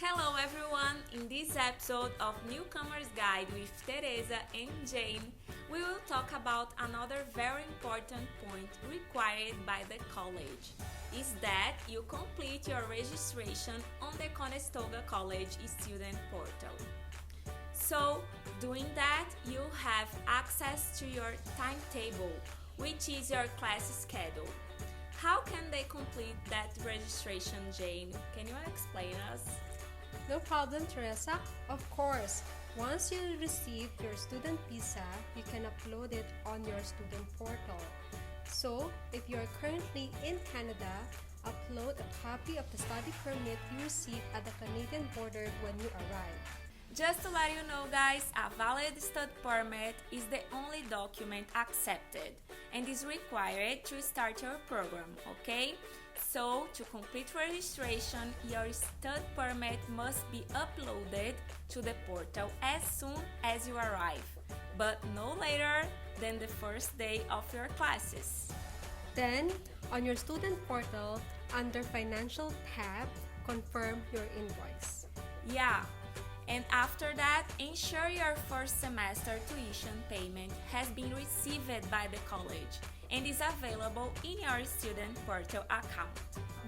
Hello everyone! In this episode of Newcomers Guide with Tereza and Jane, we will talk about another very important point required by the college. Is that you complete your registration on the Conestoga College student portal. So, doing that, you have access to your timetable, which is your class schedule. How can they complete that registration, Jane? Can you explain us? No problem, Teresa. Of course, once you receive your student visa, you can upload it on your student portal. So, if you are currently in Canada, upload a copy of the study permit you received at the Canadian border when you arrive. Just to let you know, guys, a valid study permit is the only document accepted and is required to start your program, okay? So, to complete registration, your study permit must be uploaded to the portal as soon as you arrive, but no later than the first day of your classes. Then, on your student portal, under Financial tab, confirm your invoice. Yeah. And after that, ensure your first semester tuition payment has been received by the college and is available in your student portal account.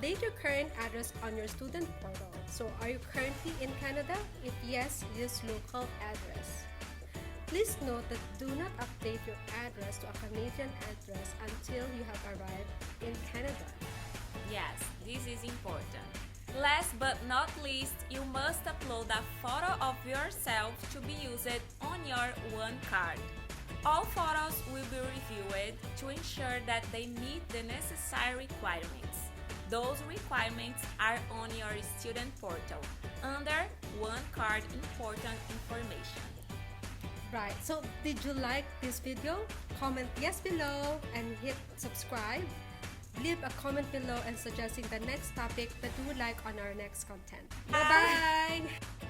Date your current address on your student portal. So, are you currently in Canada? If yes, use local address. Please note that do not update your address to a Canadian address until you have arrived in Canada. Yes, this is important. Last but not least, you must upload a photo of yourself to be used on your one card. All photos will be reviewed to ensure that they meet the necessary requirements. Those requirements are on your student portal under one card important information. Right, so did you like this video? Comment yes below and hit subscribe. Leave a comment below and suggesting the next topic that you would like on our next content. Bye-bye!